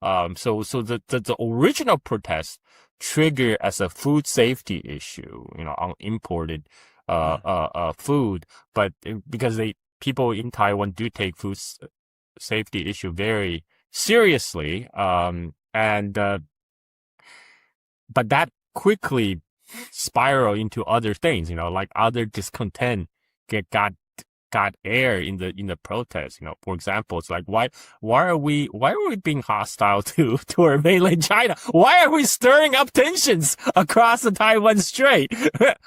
So the original protest triggered as a food safety issue, on imported food, but because people in Taiwan do take food safety issue very seriously, but that quickly spiral into other things, like other discontent got air in the protest. For example, it's like why are we being hostile to mainland China? Why are we stirring up tensions across the Taiwan Strait?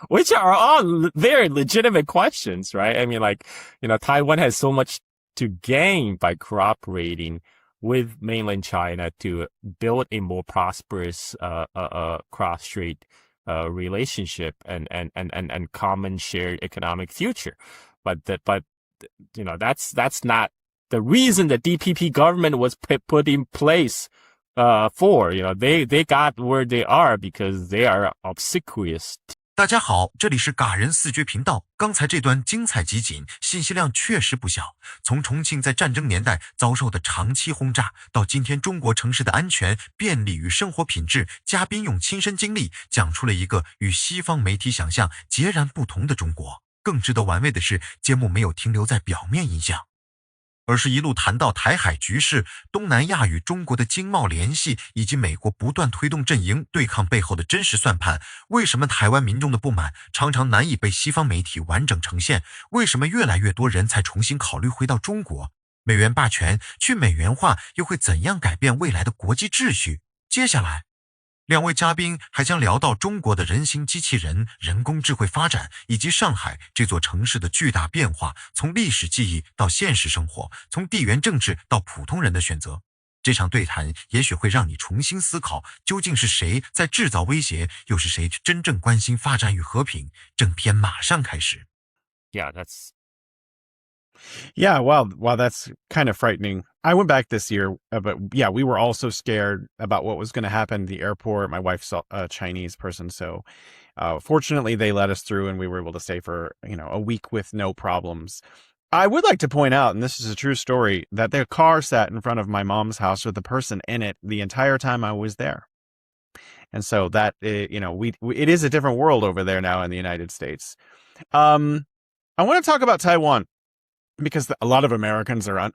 Which are all very legitimate questions, right? I mean, Taiwan has so much to gain by cooperating with mainland China to build a more prosperous cross-strait relationship and common shared economic future. But that's not the reason the DPP government was put in place for. They got where they are because they are obsequious. 大家好，这里是嘎人四绝频道。刚才这段精彩集锦，信息量确实不小。从重庆在战争年代遭受的长期轰炸，到今天中国城市的安全、便利与生活品质，嘉宾用亲身经历讲出了一个与西方媒体想象截然不同的中国。更值得玩味的是，节目没有停留在表面印象，而是一路谈到台海局势、东南亚与中国的经贸联系，以及美国不断推动阵营对抗背后的真实算盘。为什么台湾民众的不满常常难以被西方媒体完整呈现？为什么越来越多人才重新考虑回到中国？美元霸权去美元化又会怎样改变未来的国际秩序？接下来两位嘉宾还将聊到中国的人形机器人、人工智慧发展，以及上海这座城市的巨大变化，从历史记忆到现实生活，从地缘政治到普通人的选择。这场对谈也许会让你重新思考，究竟是谁在制造威胁，又是谁真正关心发展与和平？正片马上开始。Yeah, wow, that's kind of frightening. I went back this year, but yeah, we were all so scared about what was going to happen at the airport. My wife's a Chinese person, so fortunately they let us through and we were able to stay for, a week with no problems. I would like to point out, and this is a true story, that the car sat in front of my mom's house with the person in it the entire time I was there. And so that, it is a different world over there now in the United States. I want to talk about Taiwan, because a lot of Americans are,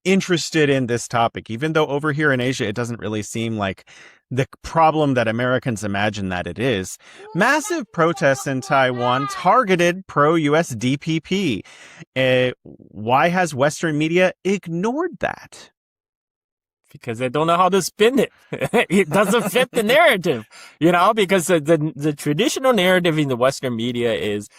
interested in this topic, even though over here in Asia, it doesn't really seem like the problem that Americans imagine that it is. Massive protests in Taiwan targeted pro-US DPP. Why has Western media ignored that? Because they don't know how to spin it. It doesn't fit the narrative, because the traditional narrative in the Western media is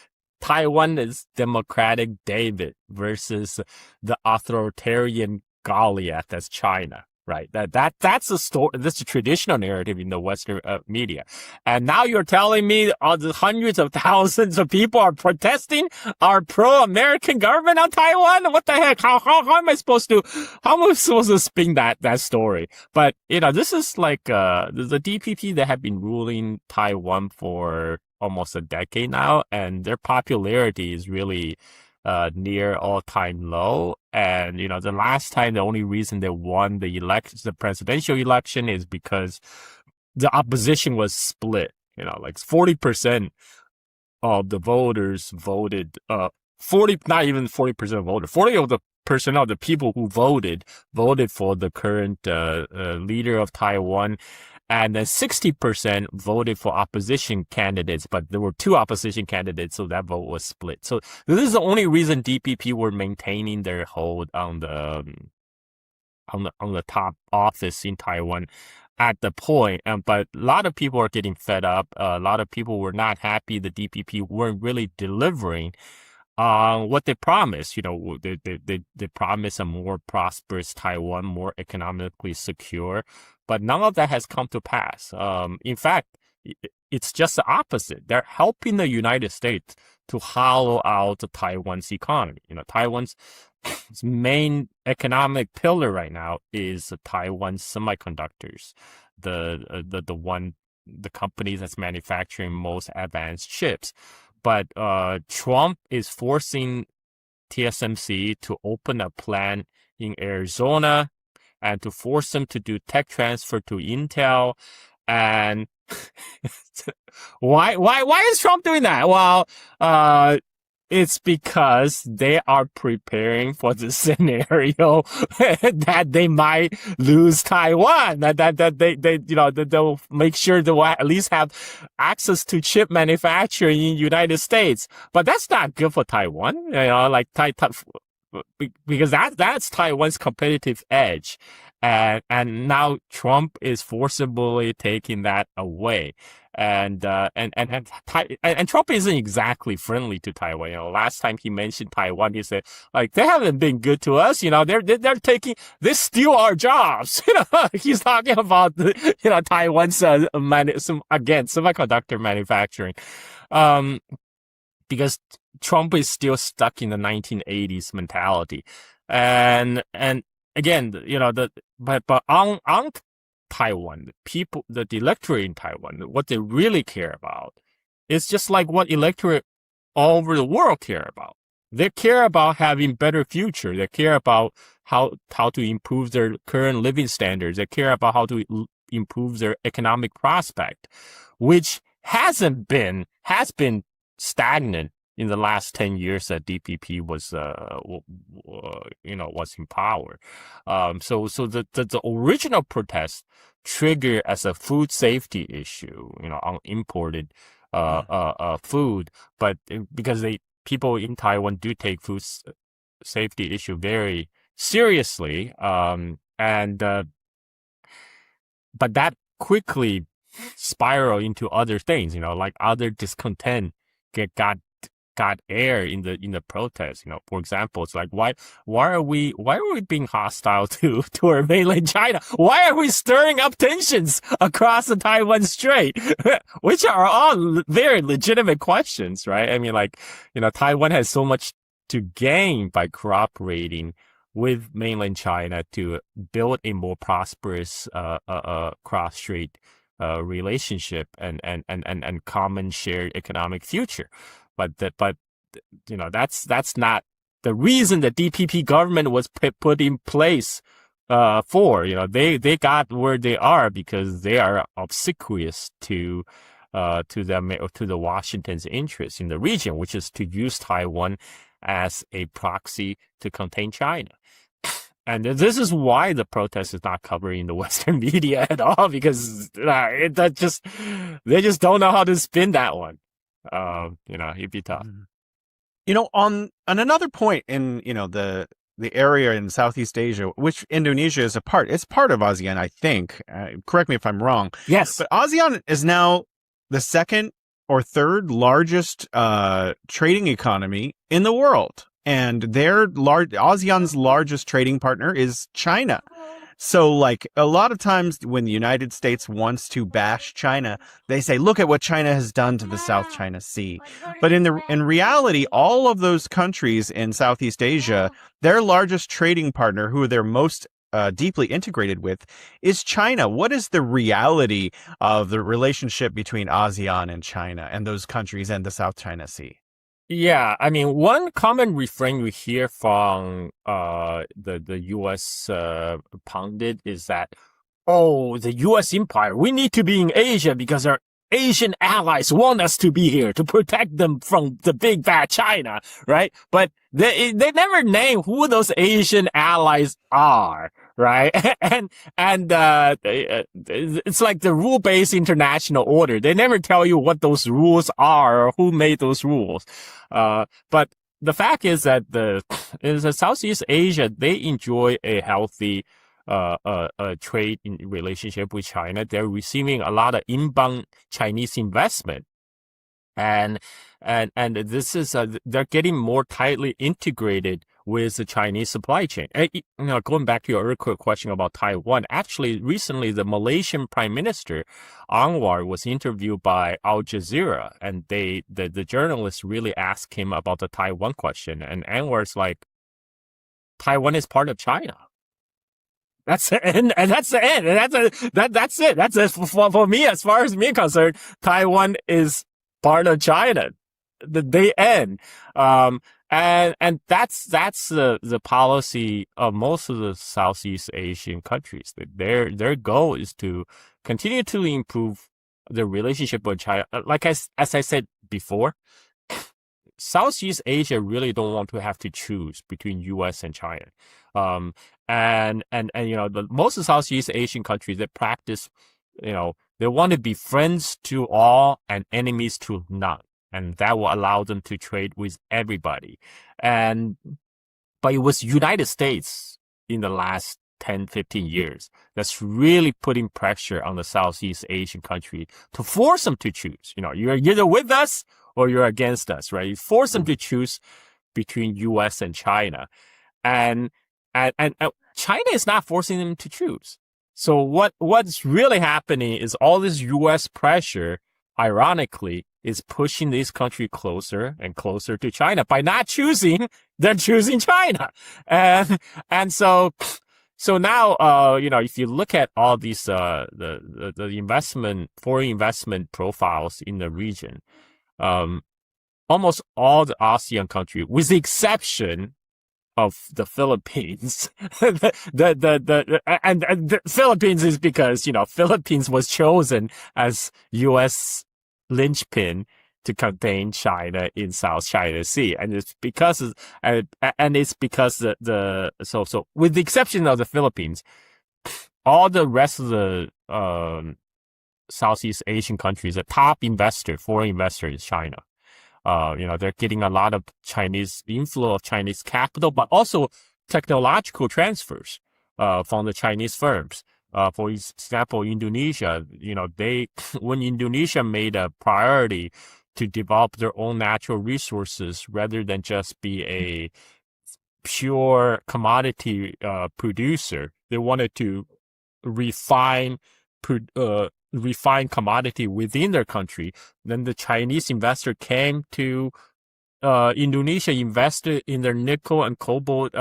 Taiwan is democratic David versus the authoritarian Goliath that's China, right? That's the story. That's the traditional narrative in the Western media. And now you're telling me all the hundreds of thousands of people are protesting our pro-American government on Taiwan? What the heck? How am I supposed to spin that story? But, this is like, the DPP that have been ruling Taiwan for almost a decade now, and their popularity is really near all-time low. And the last time, the only reason they won the presidential election is because the opposition was split. 40% of the voters voted. 40, not even 40% of voters. 40% of the people who voted for the current leader of Taiwan. And then 60% voted for opposition candidates, but there were two opposition candidates, so that vote was split. So this is the only reason DPP were maintaining their hold on the top office in Taiwan at the point. But a lot of people are getting fed up. A lot of people were not happy the DPP weren't really delivering what they promised. They promised a more prosperous Taiwan, more economically secure. But none of that has come to pass. In fact, it's just the opposite. They're helping the United States to hollow out Taiwan's economy. Taiwan's main economic pillar right now is Taiwan Semiconductors, the company that's manufacturing most advanced chips. But Trump is forcing TSMC to open a plant in Arizona and to force them to do tech transfer to Intel. And why is Trump doing that? Well, it's because they are preparing for the scenario that they might lose Taiwan. That they'll make sure they'll at least have access to chip manufacturing in the United States. But that's not good for Taiwan, like because that's Taiwan's competitive edge. And now Trump is forcibly taking that away. And Trump isn't exactly friendly to Taiwan. Last time he mentioned Taiwan, he said, like, they haven't been good to us. They steal our jobs. He's talking about, Taiwan's, semiconductor manufacturing. Because Trump is still stuck in the 1980s mentality. And again, but on Taiwan, the electorate in Taiwan, what they really care about is just like what electorate all over the world care about. They care about having better future. They care about how to improve their current living standards. They care about how to improve their economic prospect, which has been stagnant in the last 10 years that DPP was in power. So the original protest triggered as a food safety issue, on imported food, but because people in Taiwan do take food safety issue very seriously, but that quickly spiraled into other things, like other discontent got air in the protest. For example, it's like, why are we being hostile to our mainland China? Why are we stirring up tensions across the Taiwan Strait? Which are all very legitimate questions, right? I mean, Taiwan has so much to gain by cooperating with mainland China to build a more prosperous cross-strait relationship and common shared economic future. But that's not the reason the DPP government was put in place for. They got where they are because they are obsequious to the Washington's interests in the region, which is to use Taiwan as a proxy to contain China. And this is why the protest is not covered in the Western media at all, because they just don't know how to spin that one. It'd be tough. On another point in, the area in Southeast Asia, which Indonesia is it's part of ASEAN, I think. Correct me if I'm wrong. Yes. But ASEAN is now the second or third largest trading economy in the world. And ASEAN's largest trading partner is China. So, a lot of times when the United States wants to bash China, they say, look at what China has done to the South China Sea. But in reality, all of those countries in Southeast Asia, their largest trading partner, who they're most deeply integrated with, is China. What is the reality of the relationship between ASEAN and China and those countries and the South China Sea? Yeah, I mean, one common refrain we hear from the U.S. pundit is that, the U.S. empire, we need to be in Asia because our Asian allies want us to be here to protect them from the big bad China, right? But they never name who those Asian allies are, right? And it's like the rule-based international order. They never tell you what those rules are or who made those rules. But the fact is that in Southeast Asia, they enjoy a healthy trade in relationship with China. They're receiving a lot of inbound Chinese investment. And this is, they're getting more tightly integrated with the Chinese supply chain. Going back to your earlier question about Taiwan, actually, recently, the Malaysian Prime Minister, Anwar, was interviewed by Al Jazeera, and the journalists really asked him about the Taiwan question. And Anwar's like, Taiwan is part of China. That's the end, and that's the end, and that's it. That's it for me. As far as me concerned, Taiwan is part of China. They end. And that's the policy of most of the Southeast Asian countries. Their goal is to continue to improve the relationship with China. Like as I said before, Southeast Asia really don't want to have to choose between U.S. and China. And most of Southeast Asian countries that practice, they want to be friends to all and enemies to none. And that will allow them to trade with everybody. But it was United States in the last 10, 15 years that's really putting pressure on the Southeast Asian country to force them to choose. You're either with us or you're against us, right? You force them to choose between U.S. and China. And China is not forcing them to choose. So what's really happening is all this U.S. pressure, ironically, is pushing this country closer and closer to China. By not choosing, they're choosing China. And so now, if you look at all these, the foreign investment profiles in the region, almost all the ASEAN countries, with the exception of the Philippines, the Philippines is because, Philippines was chosen as U.S. linchpin to contain China in South China Sea. And it's because, so with the exception of the Philippines, all the rest of the, Southeast Asian countries, the top foreign investor is China. They're getting a lot of Chinese inflow of Chinese capital, but also technological transfers, from the Chinese firms. For example, Indonesia, when Indonesia made a priority to develop their own natural resources rather than just be a pure commodity, producer, they wanted to refine commodity within their country. Then the Chinese investor came to Indonesia, invested in their nickel and cobalt.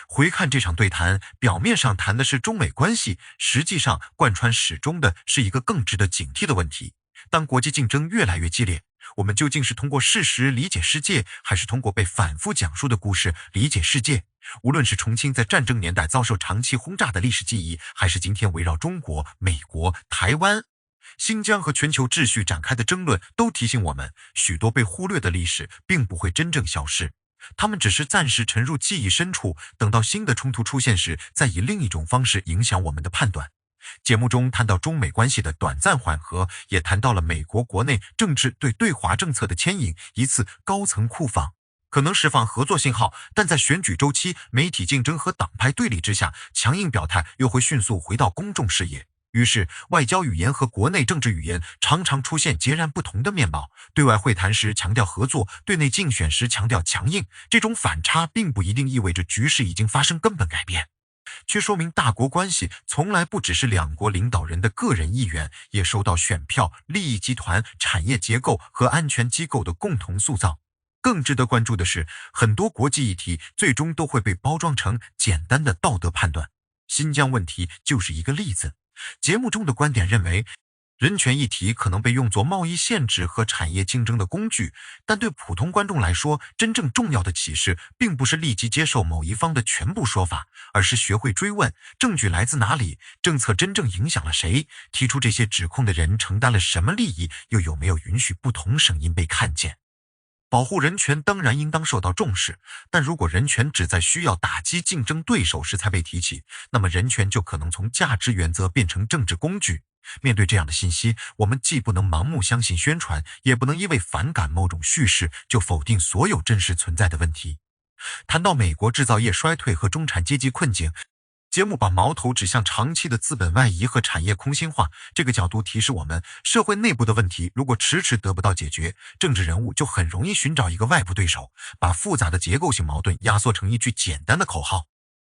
回看这场对谈，表面上谈的是中美关系，实际上贯穿始终的是一个更值得警惕的问题：当国际竞争越来越激烈，我们究竟是通过事实理解世界，还是通过被反复讲述的故事理解世界？无论是重庆在战争年代遭受长期轰炸的历史记忆，还是今天围绕中国、美国、台湾、新疆和全球秩序展开的争论，都提醒我们，许多被忽略的历史并不会真正消失，它们只是暂时沉入记忆深处，等到新的冲突出现时，再以另一种方式影响我们的判断。节目中谈到中美关系的短暂缓和，也谈到了美国国内政治对华政策的牵引，一次高层库房可能释放合作信号，但在选举周期、媒体竞争和党派对立之下，强硬表态又会迅速回到公众视野。于是外交语言和国内政治语言常常出现截然不同的面貌，对外会谈时强调合作，对内竞选时强调强硬，这种反差并不一定意味着局势已经发生根本改变，却说明大国关系从来不只是两国领导人的个人意愿，也受到选票、利益集团、产业结构和安全机构的共同塑造。更值得关注的是，很多国际议题最终都会被包装成简单的道德判断。新疆问题就是一个例子。节目中的观点认为，人权议题可能被用作贸易限制和产业竞争的工具，但对普通观众来说，真正重要的启示并不是立即接受某一方的全部说法，而是学会追问证据来自哪里，政策真正影响了谁，提出这些指控的人承担了什么利益，又有没有允许不同声音被看见。保护人权当然应当受到重视，但如果人权只在需要打击竞争对手时才被提起，那么人权就可能从价值原则变成政治工具。面对这样的信息，我们既不能盲目相信宣传，也不能因为反感某种叙事就否定所有真实存在的问题。谈到美国制造业衰退和中产阶级困境，节目把矛头指向长期的资本外移和产业空心化，这个角度提示我们，社会内部的问题如果迟迟得不到解决，政治人物就很容易寻找一个外部对手，把复杂的结构性矛盾压缩成一句简单的口号：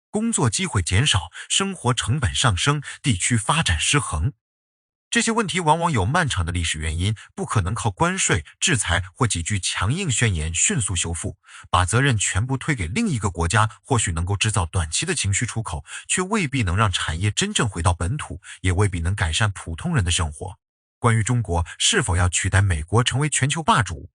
工作机会减少，生活成本上升，地区发展失衡。这些问题往往有漫长的历史原因，不可能靠关税、制裁或几句强硬宣言迅速修复。把责任全部推给另一个国家，或许能够制造短期的情绪出口，却未必能让产业真正回到本土，也未必能改善普通人的生活。关于中国是否要取代美国成为全球霸主，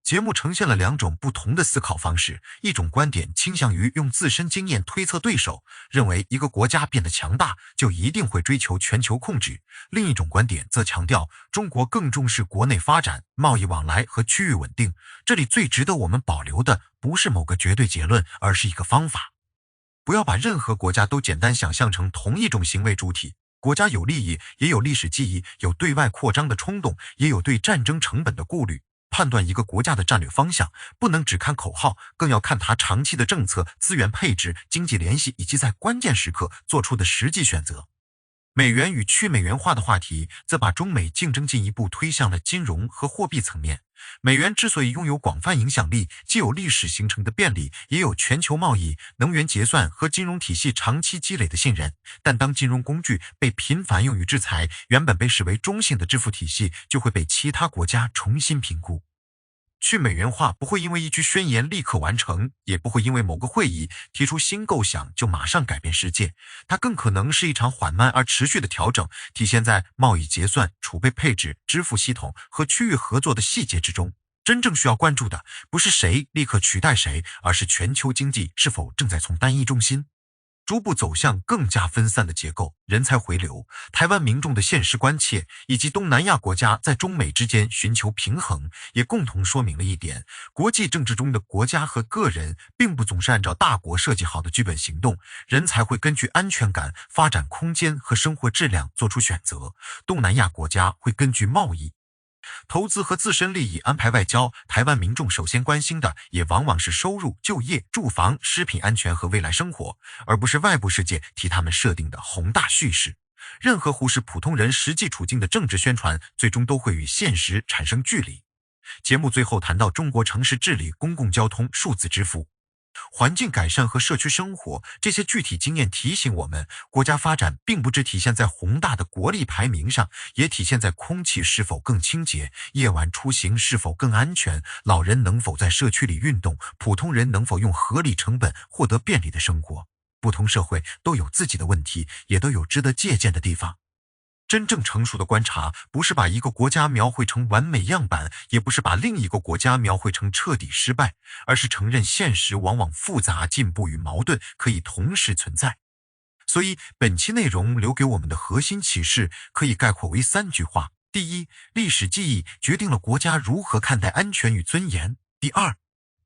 节目呈现了两种不同的思考方式，一种观点倾向于用自身经验推测对手，认为一个国家变得强大就一定会追求全球控制；另一种观点则强调中国更重视国内发展、贸易往来和区域稳定。这里最值得我们保留的不是某个绝对结论，而是一个方法。不要把任何国家都简单想象成同一种行为主体。国家有利益，也有历史记忆，有对外扩张的冲动，也有对战争成本的顾虑。判断一个国家的战略方向，不能只看口号，更要看它长期的政策、资源配置、经济联系以及在关键时刻做出的实际选择。美元与去美元化的话题则把中美竞争进一步推向了金融和货币层面。美元之所以拥有广泛影响力，既有历史形成的便利，也有全球贸易、能源结算和金融体系长期积累的信任。但当金融工具被频繁用于制裁，原本被视为中性的支付体系就会被其他国家重新评估。去美元化不会因为一句宣言立刻完成，也不会因为某个会议提出新构想就马上改变世界。它更可能是一场缓慢而持续的调整，体现在贸易结算、储备配置、支付系统和区域合作的细节之中。真正需要关注的不是谁立刻取代谁，而是全球经济是否正在从单一中心逐步走向更加分散的结构。人才回流、台湾民众的现实关切，以及东南亚国家在中美之间寻求平衡，也共同说明了一点：国际政治中的国家和个人并不总是按照大国设计好的剧本行动，人才会根据安全感、发展空间和生活质量做出选择。东南亚国家会根据贸易、投资和自身利益安排外交，台湾民众首先关心的也往往是收入、就业、住房、食品安全和未来生活，而不是外部世界替他们设定的宏大叙事。任何忽视普通人实际处境的政治宣传，最终都会与现实产生距离。节目最后谈到中国城市治理、公共交通、数字支付、环境改善和社区生活，这些具体经验提醒我们，国家发展并不只体现在宏大的国力排名上，也体现在空气是否更清洁，夜晚出行是否更安全，老人能否在社区里运动，普通人能否用合理成本获得便利的生活。不同社会都有自己的问题，也都有值得借鉴的地方。真正成熟的观察，不是把一个国家描绘成完美样板，也不是把另一个国家描绘成彻底失败，而是承认现实往往复杂、进步与矛盾可以同时存在。所以本期内容留给我们的核心启示可以概括为3句话：第一，历史记忆决定了国家如何看待安全与尊严；第二，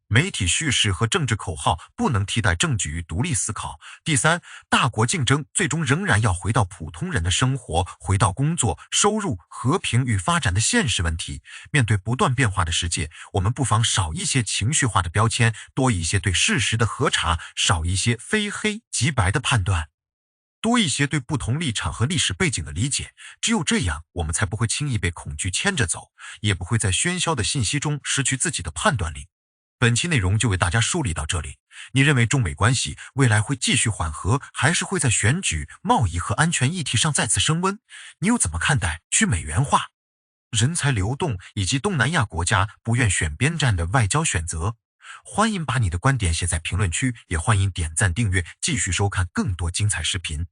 媒体叙事和政治口号不能替代证据与独立思考；第三，大国竞争最终仍然要回到普通人的生活，回到工作、收入、和平与发展的现实问题。面对不断变化的世界，我们不妨少一些情绪化的标签，多一些对事实的核查，少一些非黑即白的判断，多一些对不同立场和历史背景的理解。只有这样，我们才不会轻易被恐惧牵着走，也不会在喧嚣的信息中失去自己的判断力。本期内容就为大家梳理到这里。你认为中美关系未来会继续缓和，还是会在选举、贸易和安全议题上再次升温？你又怎么看待去美元化、人才流动以及东南亚国家不愿选边站的外交选择？欢迎把你的观点写在评论区，也欢迎点赞订阅，继续收看更多精彩视频。